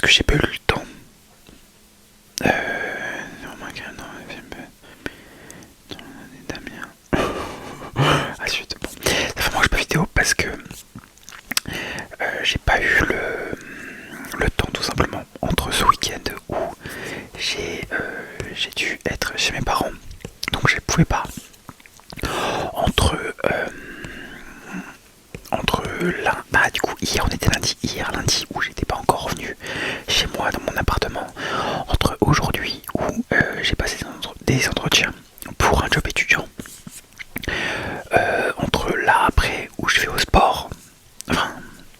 parce que j'ai pas eu le temps. Ah, suite. Bon. Ça fait vraiment que je pas vidéo parce que j'ai pas eu le temps tout simplement entre ce week-end où j'ai dû être chez mes parents, donc je pouvais pas. Entre là, bah du coup hier on était lundi où j'étais pas encore revenu chez moi dans mon appartement, entre aujourd'hui où j'ai passé des entretiens pour un job étudiant, entre là après où je vais au sport. Enfin,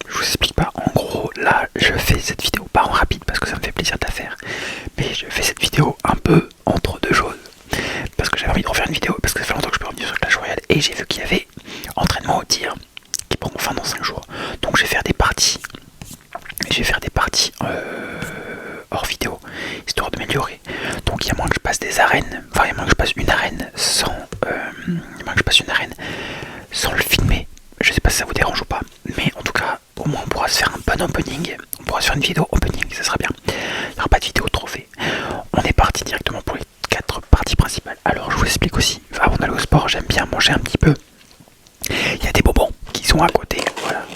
je vous explique pas, en gros là je fais cette vidéo pas en rapide parce que ça me fait plaisir de la faire, mais je fais cette vidéo un peu entre deux choses parce que j'avais envie de refaire une vidéo, parce que ça fait longtemps que je peux revenir sur Clash Royale et j'ai vu qu'il y avait entraînement au tir qui prend fin dans 5 jours, donc je vais faire des parties hors vidéo histoire de m'améliorer. Donc il y a moins que je passe des arènes, enfin il y a moins que je passe une arène sans le filmer. Je sais pas si ça vous dérange ou pas, mais en tout cas au moins on pourra se faire un bon opening, on pourra se faire une vidéo opening, ça sera bien. Il n'y aura pas de vidéo trophée. On est parti directement pour les 4 parties principales. Alors je vous explique aussi, avant d'aller au sport j'aime bien manger un petit peu. Il y a des bonbons qui sont à côté, voilà,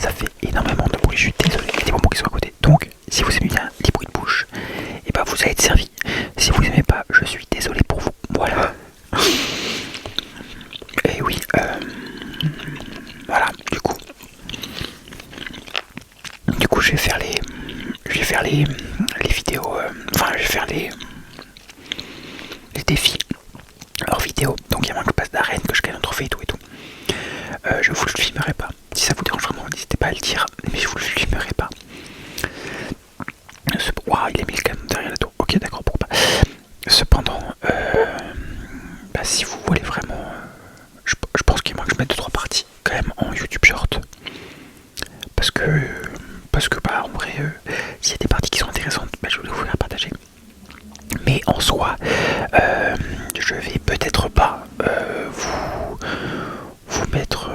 ça fait énormément de bruit, je suis désolé, il y a des bonbons qui sont à côté. Donc si vous aimez bien les bruits de bouche, et bah vous allez être servi. Si vous aimez pas, je suis désolé pour vous, voilà. Et oui, voilà, du coup je vais faire les vidéos, je vais faire les défis hors vidéo. Donc il y a moins que je passe d'arène, que je gagne un trophée et tout. Je vous le filmerai pas. Si ça vous dérange vraiment, n'hésitez pas à le dire, mais je vous le filmerai pas. Waouh, il a mis le canon derrière la tour. Ok, d'accord, pourquoi pas. Cependant, si vous voulez vraiment, je pense qu'il manque que je mette 2-3 parties quand même en YouTube Short, parce que en vrai, s'il y a des parties qui sont intéressantes, je voulais vous les partager. Mais en soi, je vais peut-être pas vous mettre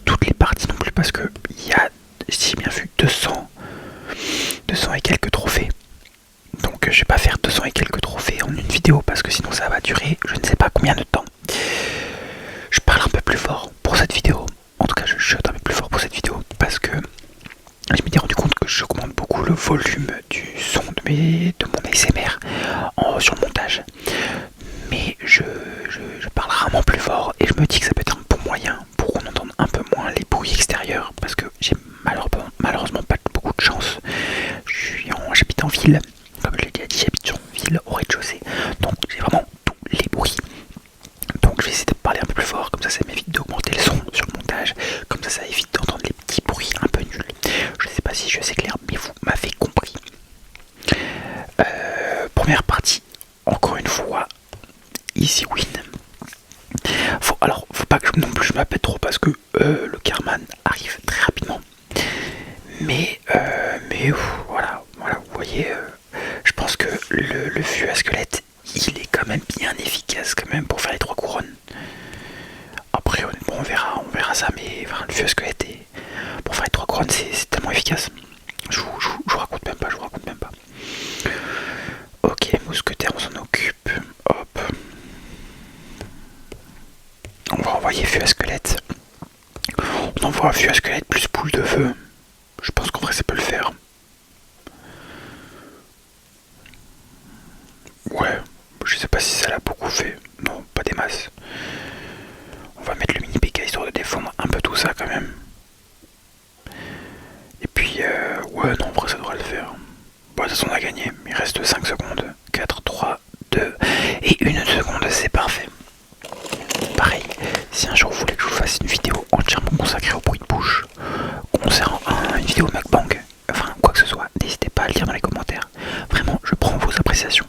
toutes les parties non plus, parce que il y a, si j'ai bien vu, 200 et quelques trophées. Donc je vais pas faire 200 et quelques trophées en une vidéo parce que sinon ça va durer je ne sais pas combien de temps. Je parle un peu plus fort pour cette vidéo. En tout cas je chuchote un peu plus fort pour cette vidéo parce que je m'étais rendu compte que j'augmente beaucoup le volume du son de mon ASMR sur le montage. Mais je parle rarement plus fort et je me dis que ça peut être un bon moyen pour qu'on entende un peu moins les bruits extérieurs, parce que j'ai malheureusement pas beaucoup de chance. J'habite en ville, comme je l'ai déjà dit, j'habite en ville au rez-de-chaussée, donc j'ai vraiment tous les bruits. Donc je vais essayer de parler un peu plus fort, comme ça m'évite d'augmenter le son sur le montage, comme ça évite d'entendre les petits bruits un peu nuls. Je sais pas si je suis clair, mais vous m'avez compris. Première partie, encore une fois, easy win. Faut pas que non plus je m'appelle trop parce que le Carman arrive très rapidement. Mais voilà, vous voyez, je pense que le fût à squelette, il est quand même bien efficace quand même pour faire les 3 couronnes. Après honnêtement on verra ça, mais enfin, le fût à squelette pour faire les 3 couronnes c'est tellement efficace. Je vous raconte même pas, Ok, mousquetaire on s'en occupe, hop. On va envoyer fût à squelette. On envoie un fût à squelette plus boule de feu. Je pense qu'en vrai ça peut le faire. Ouais, je sais pas si ça l'a beaucoup fait. Non, pas des masses. On va mettre le mini PK histoire de défendre un peu tout ça quand même. Et puis, ouais, non, en vrai ça devrait le faire. Bon, de toute façon on a gagné. Il reste 5 secondes. 4, 3, 2 et 1 seconde, c'est parfait. Pareil, si un jour vous voulez que je vous fasse une vidéo entièrement consacrée au bruit de bouche, concernant une vidéo mukbang, enfin quoi que ce soit, n'hésitez pas à le dire dans les commentaires. Vraiment, je prends vos appréciations,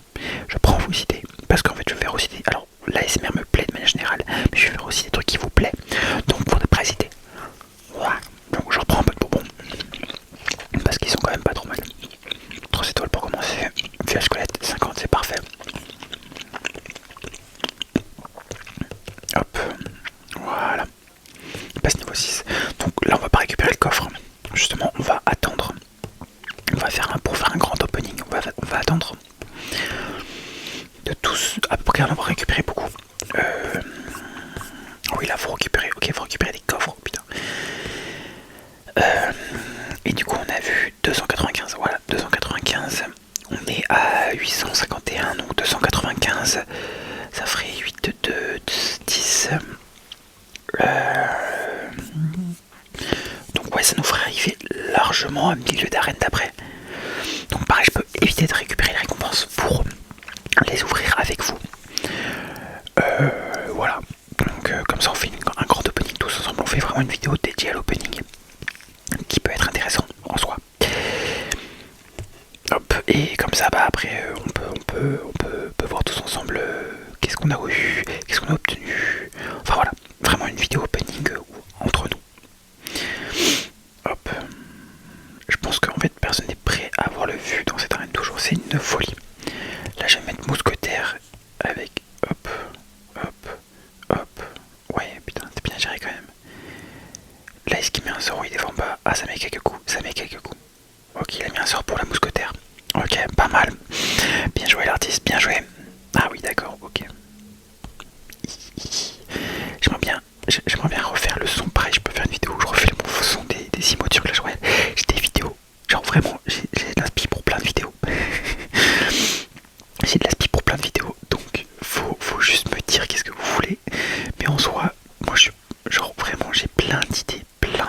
je prends vos idées, parce qu'en fait je vais faire aussi des... Alors l'ASMR me plaît de manière générale, mais je vais faire aussi des trucs qui vous plaisent, donc vous n'êtes pas hésiter. Voilà, donc je reprends un peu de bonbons, parce qu'ils sont quand même pas trop mal. 3 étoiles pour commencer, fût à squelette, 50 c'est parfait. Hop, voilà. Il passe niveau 6. Donc 851, donc 295, ça ferait 8, 2, 10. Donc ouais, ça nous ferait arriver largement à milieu d'arène d'après. Donc pareil, je peux éviter de récupérer les récompenses pour les ouvrir avec vous. Voilà, donc comme ça on fait un grand opening tous ensemble, on fait vraiment une vidéo dédiée à l'opening qui peut être intéressant en soi. Hop, et comme ça bah après on peut voir tous ensemble qu'est-ce qu'on a eu, qu'est-ce qu'on a obtenu. Enfin voilà, vraiment une vidéo opening entre nous. Hop, je pense qu'en fait personne n'est prêt à avoir le vu dans cette arène toujours, c'est une folie. Là je vais mettre mousquetaire avec hop, hop, hop. Ouais putain c'est bien géré quand même. Là est-ce qu'il met un sort? Il défend pas. Ah ça met quelques coups, ça met quelques coups. Ok, il a mis un sort pour la mousquetaire. Ok, pas mal. Bien joué l'artiste, bien joué. Ah oui d'accord, ok. J'aimerais bien refaire le son. Pareil, je peux faire une vidéo où je refais le bon son des emotes sur Clash Royale. J'ai des vidéos, genre vraiment, j'ai de l'inspi pour plein de vidéos. J'ai de l'inspi pour plein de vidéos, donc faut juste me dire qu'est-ce que vous voulez. Mais en soi, moi je suis, genre vraiment, j'ai plein d'idées, plein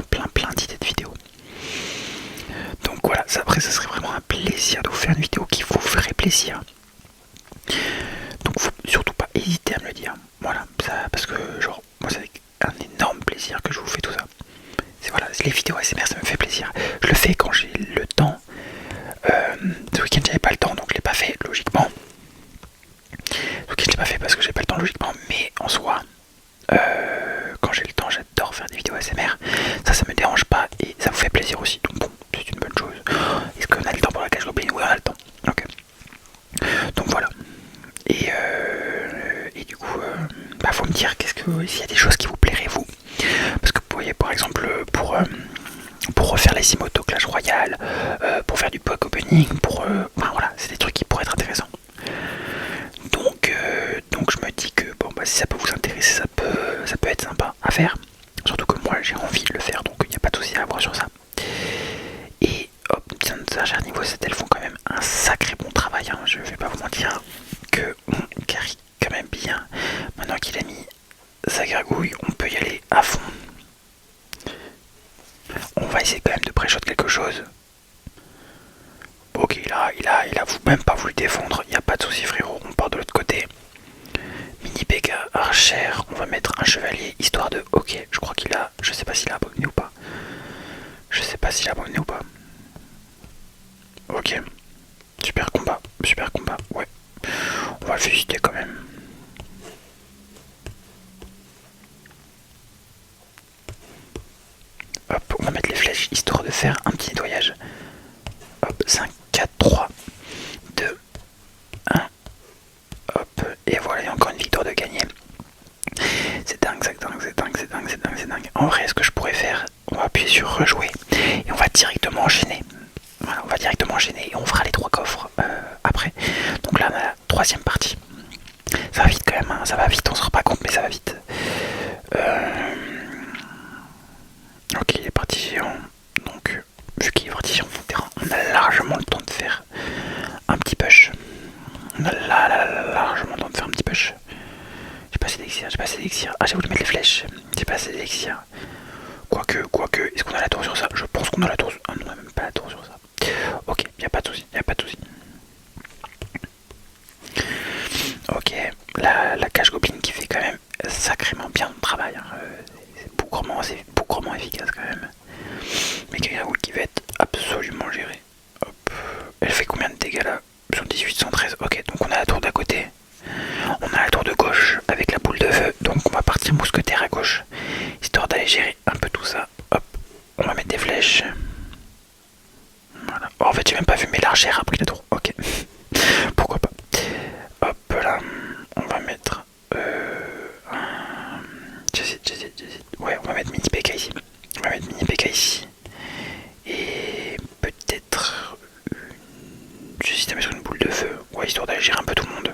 d'idées de vidéos. Donc voilà, après ça serait vraiment un plaisir de vous faire une vidéo qui vous ferait plaisir. Donc faut surtout pas hésiter à me le dire. Voilà, ça, parce que genre, moi c'est avec un énorme plaisir que je vous fais tout ça. C'est voilà, les vidéos ASMR ça me fait plaisir. Je le fais quand j'ai le temps. Ce week-end j'avais pas le temps donc je l'ai pas fait logiquement. Ce week-end je l'ai pas fait parce que j'ai pas le temps logiquement, mais en soi, quand j'ai le temps j'adore faire des vidéos ASMR. Ça me dérange pas et ça vous fait plaisir aussi. Donc bon, c'est une bonne chose. Est-ce qu'on a le temps pour la cage goblin? Oui on a le temps. Ok. Donc voilà. Et du coup, bah faut me dire s'il y a des choses qui vous plairaient vous. Parce que vous voyez par exemple pour refaire les emotes au Clash Royale, pour faire du POC opening, enfin voilà, c'est des trucs qui pourraient être intéressants. Donc je me dis que bon bah si ça peut vous intéresser, ça peut être sympa à faire. Surtout que moi j'ai envie de le faire, donc il n'y a pas de souci à avoir sur ça. Et hop, bien de niveau, elles font quand même un sacré bon travail, hein. Je vais pas vous mentir que on carry quand même bien. Maintenant qu'il a mis sa gargouille, on peut y aller à fond. On va essayer quand même de pré-shot quelque chose. Ok, il a même pas voulu défendre, il n'y a pas de souci frérot, on part de l'autre côté. Mini Pekka, Archer, on va mettre un chevalier histoire de... Ok, je crois qu'il a... Je sais pas s'il a abonné ou pas. Je sais pas s'il a abonné ou pas. Ok, super combat, ouais. On va le féliciter quand même. Hop, on va mettre les flèches histoire de faire un petit nettoyage. Hop, 5, 4, 3, 2, 1. Hop, et voilà, il y a encore une victoire de gagner. C'est dingue. En vrai, ce que je pourrais faire, on va appuyer sur rejouer et on va directement enchaîner. Voilà, on va directement enchaîner et on fera les 3 coffres après. Donc là, on a la 3ème partie. Ça va vite quand même, hein, ça va vite, on se rend pas compte, mais ça va vite. Ok, il est parti géant. Donc, vu qu'il est parti géant mon terrain, on a largement le temps de faire un petit push. On a largement le temps de faire un petit push. J'ai pas assez d'élixir, Ah, j'ai voulu mettre les flèches. J'ai pas assez d'élixir. Quoique, est-ce qu'on a la tour sur ça? Je pense qu'on a la tour sur ça. Ah non, on a même pas la tour sur ça. Ok, y a pas de soucis. Ok, la cage goblin qui fait quand même sacrément bien le travail. Hein. C'est bougrement efficace quand même. Mais qui va être absolument géré. Hop. Elle fait combien de dégâts là? Sur 18, 113. Ok, donc on a la tour d'à côté. On a la tour de gauche avec la boule de feu. Donc on va partir mousquetaire à gauche. Histoire d'aller gérer un peu tout ça. Hop, on va mettre des flèches. Voilà. Oh, en fait j'ai même pas vu, mais l'archère a pris la tour. Ok. Pourquoi pas. Hop là. On va mettre... J'hésite. Ouais, on va mettre mini P.K. ici. Et peut-être... J'hésite à mettre une boule de feu. Ouais, histoire d'aller gérer un peu tout le monde.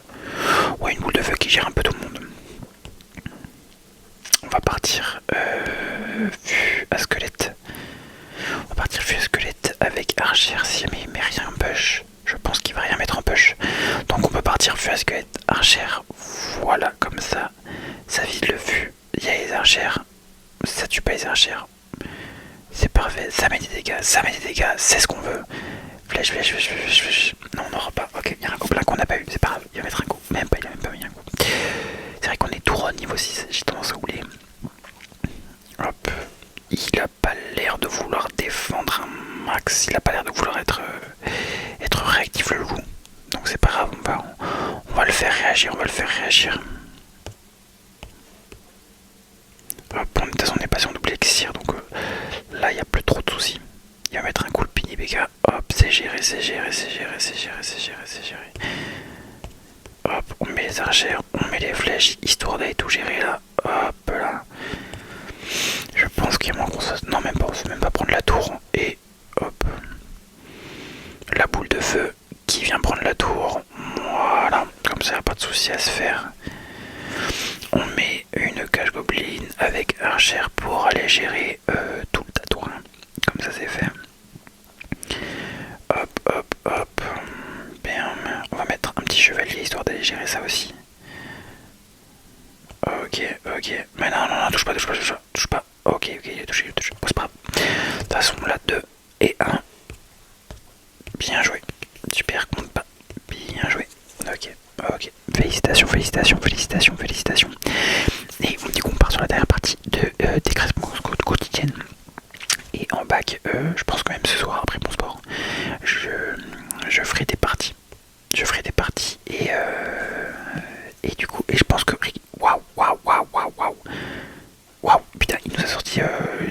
Ouais, une boule de feu qui gère un peu tout le monde. On va partir vue à squelette. avec Archer si jamais il met rien en push. Je pense qu'il va rien mettre en push. partir feu à squelette, archère. Voilà, comme ça, ça vise le fût. Il y a les archères, ça tue pas les archères. C'est parfait, ça met des dégâts, c'est ce qu'on veut. Flèche, flèche, flèche, flèche, flèche. Non, on n'aura pas. Ok, il y a un gobelin qu'on n'a pas eu, c'est pas grave, il va mettre un coup. Même pas, il a même pas mis un coup. C'est vrai qu'on est tout rond niveau 6, j'ai tendance à oublier. Hop, il a pas l'air de vouloir défendre un max, il a pas l'air de vouloir être réactif le loup. Donc c'est pas grave, on va le faire réagir, Hop, de toute façon on est passé en double elixir, donc là il n'y a plus trop de soucis. Il va mettre un coup le pini BK, hop, c'est géré. Hop, on met les archères, on met les flèches, histoire d'aller tout gérer là. Hop là. Je pense qu'il y a moins qu'on se... Non même pas, on ne peut même pas prendre la tour. Et hop. La boule de feu qui vient prendre la tour. Voilà, comme ça, pas de souci à se faire. On met une cage goblin avec archer pour aller gérer tout le tatouage. Comme ça, c'est fait. Hop. Bam. On va mettre un petit chevalier histoire d'aller gérer ça aussi. Ok. Mais non, touche pas. Ok, il a touché. Oh, c'est pas grave. De toute façon, là, 2 et 1. Bien joué. Super, compte pas. Bien joué. Ok. Félicitations. Et du coup, on part sur la dernière partie de décrèsement quotidienne. Et en bac, je pense quand même ce soir, après mon sport, je ferai des parties. Et du coup, je pense que... Waouh. Putain, il nous a sorti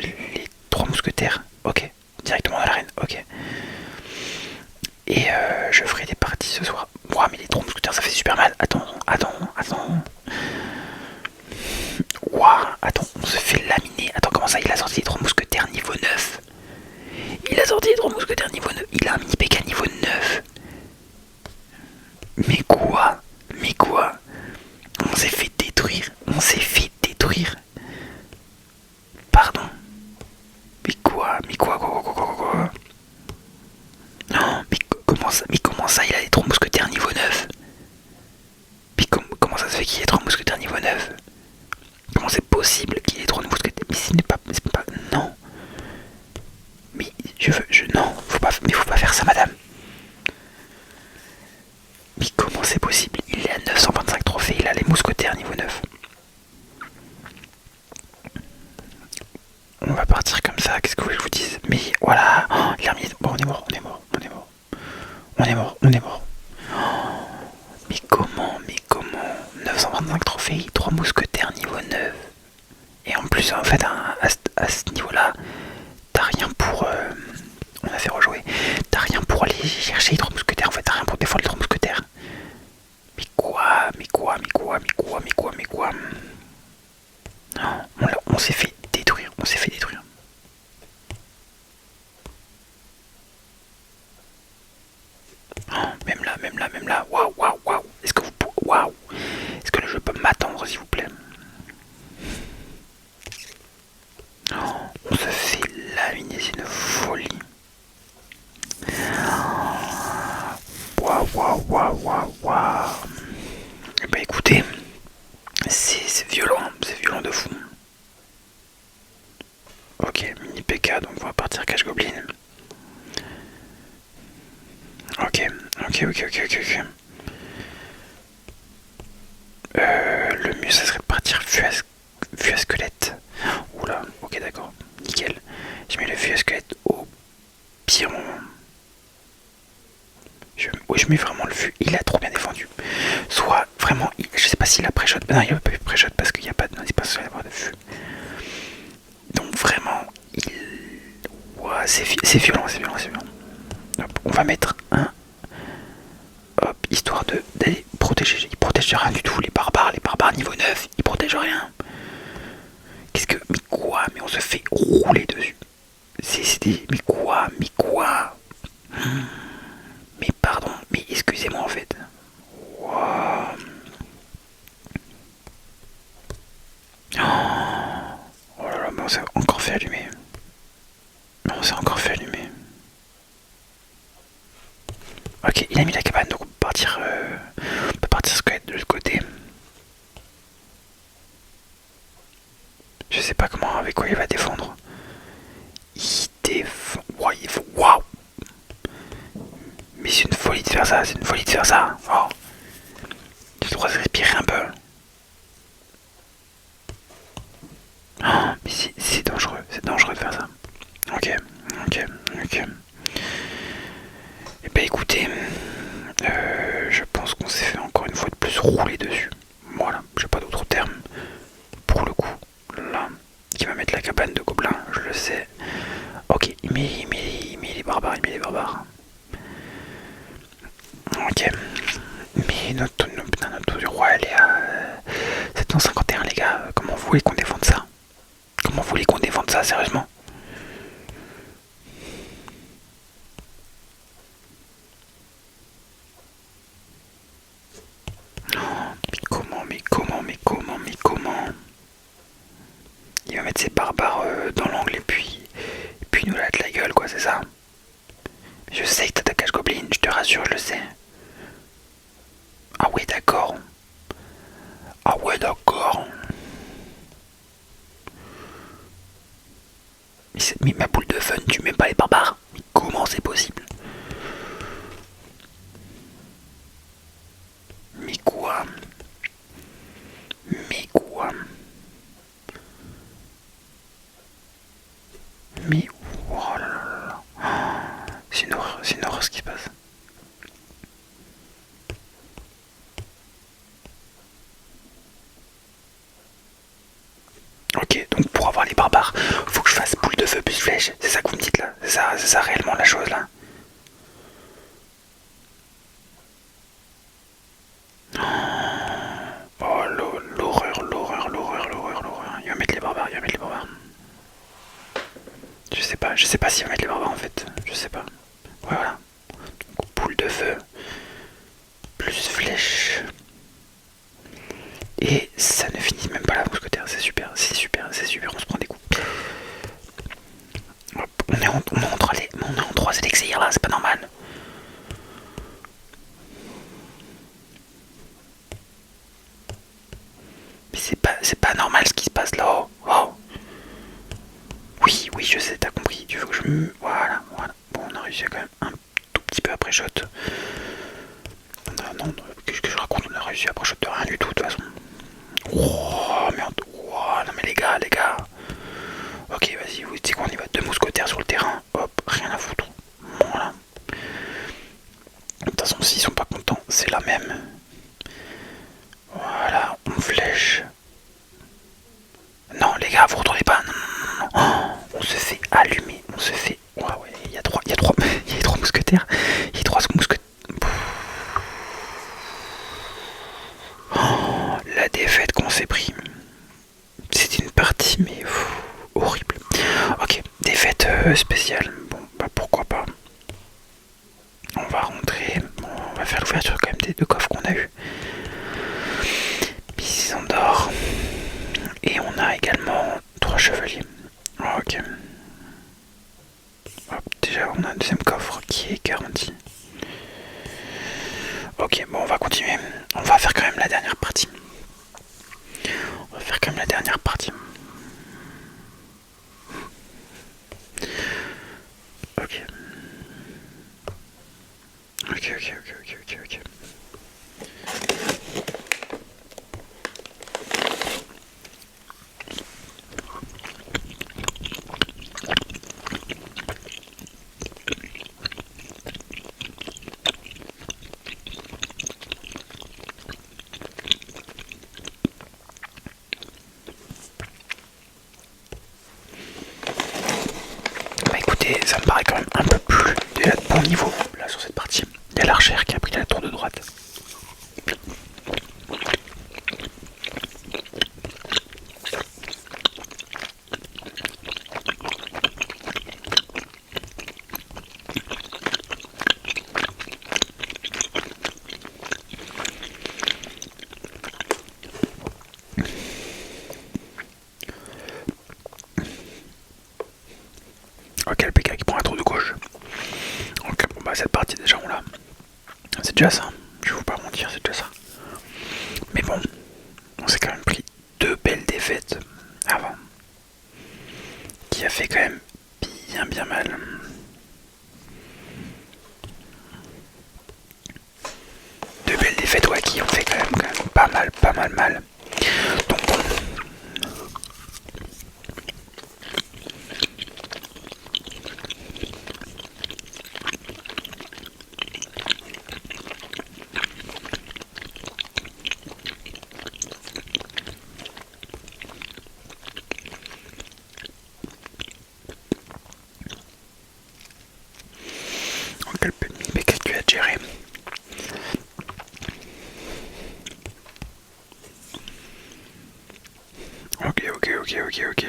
les 3 mousquetaires. Ok. Directement dans l'arène. Ok. Et je ferai des parties ce soir. Ouah, mais les 3 mousquetaires, ça fait super mal. Attends. Ouah, attends, on se fait laminer. Attends, comment ça, il a sorti les 3 mousquetaires niveau 9? Il a sorti les 3 mousquetaires niveau 9. Il a un mini PK niveau 9. Mais quoi? On s'est fait détruire. Pardon. Mais quoi? Non, mais comment ça, il a les 3 mousquetaires niveau 9? Mais comment ça se fait qu'il ait 3 mousquetaires niveau 9? Comment c'est possible qu'il ait 3 mousquetaires? Mais ce n'est pas... Non. Mais non, faut pas faire ça, madame. Mais comment c'est possible? Il est à 925 trophées, il a les mousquetaires niveau 9. On va partir comme ça, qu'est-ce que vous voulez que je vous dise? Mais voilà, l'hermine, bon, on est mort. 925 trophées, 3 mousquetaires niveau 9. Et en plus, en fait, à ce niveau-là, t'as rien pour... on a fait rejouer. T'as rien pour aller chercher les 3 mousquetaires. En fait, t'as rien pour défendre les 3 mousquetaires. Mais quoi? Non, on s'est fait détruire. Oh, même là. Waouh. Est-ce que le jeu peut m'attendre, s'il vous plaît? Oh, on se fait laminer, c'est une folie. Waouh. Et bah écoutez, c'est violent de fou. Ok, mini PK, donc on va partir cache goblin. Ok. Le mieux ça serait de partir fût à squelette. Oula, ok d'accord, nickel. Je mets le fût à squelette au pire moment. Je mets vraiment le fût, il a trop bien défendu. Soit vraiment, je sais pas s'il a pré-shot. Non, il a pas eu pré-shot parce qu'il n'y a pas de... Non, c'est pas censé avoir de fût. Donc vraiment, ouah, c'est violent. Hop, on va mettre un... Hop, histoire d'aller protéger. Il protège rien du tout, les barbares niveau 9, ils protègent rien. Mais quoi? Mais on se fait rouler dessus. Mais quoi? Mais pardon, mais excusez-moi en fait. Wow. Oh là là, mais on s'est encore fait allumer. Ok, il a mis la cabane, donc on peut sais pas comment, avec quoi il va défendre. Il défend. Waouh! Mais c'est une folie de faire ça, c'est une folie de faire ça. Oh. J'ai le droit de respirer un peu. Oh, mais c'est dangereux de faire ça. Ok. Et bah écoutez, je pense qu'on s'est fait encore une fois de plus rouler dessus. Voilà, j'ai pas d'autres termes. Pour le coup, là, qui va mettre la cabane de gobelins, je le sais. Ok, il met les barbares. Ok. Mais notre roi, elle est à 751, les gars. Comment vous voulez qu'on défende ça? Comment vous voulez qu'on défende ça, sérieusement? Mais comment? Il va mettre ses barbares dans l'angle et puis il nous la de la gueule, quoi, c'est ça? Je sais que t'as ta cache goblin, je te rassure, je le sais. Ah ouais, d'accord. Ah ouais, d'accord. Mais ma boule de fun, tu mets pas les barbares? Mais comment c'est possible? Mais quoi? Mais quoi? Mais oh là là là. C'est une horreur ce qui se passe. Ok, donc pour avoir les barbares, faut que je fasse boule de feu plus flèche. C'est ça que vous me dites là? C'est ça réellement la chose là? Oh l'horreur. Il va mettre les barbares. Je sais pas s'il va mettre les barbares en fait. Je sais pas. Ouais, voilà. Donc, boule de feu, plus flèche. Et ça ne finit même pas la mousquetaire. C'est super, on se prend des coups. Hop, on est en 3 élixirs là, c'est pas normal. Mais c'est pas normal ce qui se passe là. Oh. Oui, je sais, t'as compris. Tu veux que je... Voilà. Bon, on a réussi quand même un tout petit peu après shot. Non, qu'est-ce que je raconte? On a réussi après shot de rien du tout de toute façon. Oh, merde. Oh, non mais les gars. Ok, vas-y, vous dites qu'on y va. 2 mousquetaires sur le terrain. Hop, rien à foutre. Voilà. De toute façon, s'ils sont pas contents, c'est la même. Voilà, on flèche. Non, les gars, vous retournez pas. Non. Oh, on se fait allumer. Ouais, il y a trois mousquetaires. Il y a 3 mousquetaires. Oh, la défaite qu'on s'est pris. C'est une partie, mais horrible. Ok, défaite spéciale. Bon, bah pourquoi pas. On va rentrer. Bon, on va faire l'ouverture quand même des 2 coffres qu'on a eu. Puis d'or. Et on a également 3 chevaliers. Ok. Hop, déjà on a un deuxième coffre qui est garanti. Ok, bon on va continuer. On va faire quand même la dernière partie. Ok. Bah écoutez, ça me paraît quand même un peu plus déjà de bon niveau là sur cette partie. Il y a l'archère qui a pris la tour de droite. Ok, le PK qui prend la tour de gauche. Ok, bon bah cette partie déjà on l'a. C'est déjà ça. Je vais vous pas mentir, c'est déjà ça. Mais bon, on s'est quand même pris 2 belles défaites avant. fait quand même bien mal. De belles défaites, ouais, qui ont fait quand même pas mal. Donc bon. Mais qu'est-ce que tu as géré? Ok.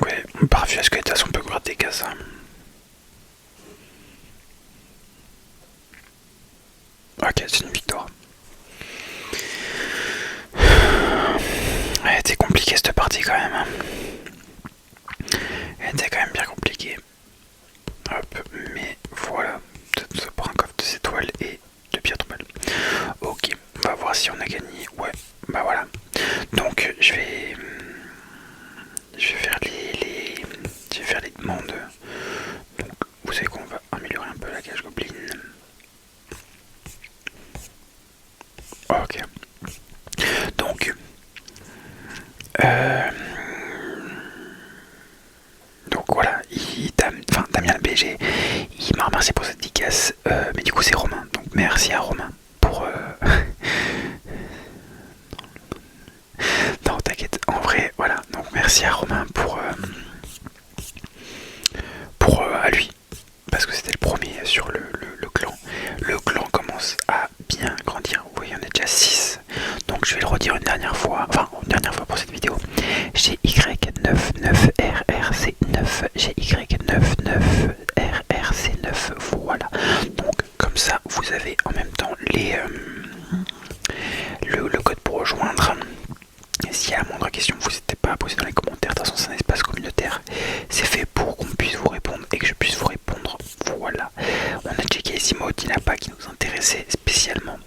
Ouais, parfait, est-ce que les tasses on peut gratter qu'à ça? Ok, c'est une victoire. Elle était compliquée cette partie quand même. Elle était quand même bien compliquée. Hop, mais voilà. Ça prend un coffre de étoiles et de pierres tombales. Ok, on va voir si on a gagné. Ouais, bah voilà. Donc je vais faire je vais faire les demandes. Donc vous savez qu'on va améliorer un peu la cage goblin. Ok. Donc euh, donc voilà, Damien le BG, il m'a remercié pour cette dédicace, mais du coup c'est Romain. Donc merci à Romain pour non t'inquiète, en vrai voilà. Donc merci à Romain pour à lui, parce que c'était le premier sur le clan. Le clan commence à bien grandir. Vous voyez, on est déjà 6. Donc je vais le redire une dernière fois pour cette vidéo. GY99RRC9, GY99RRC9, voilà. Donc comme ça, vous avez en même temps le code pour rejoindre. Et s'il y a la moindre question, vous n'hésitez pas à poser dans les commentaires. De toute façon, c'est un espace communautaire. C'est fait pour qu'on puisse vous répondre et que je puisse vous répondre. Voilà. On a checké les emotes, il n'y en a pas qui nous intéressaient spécialement.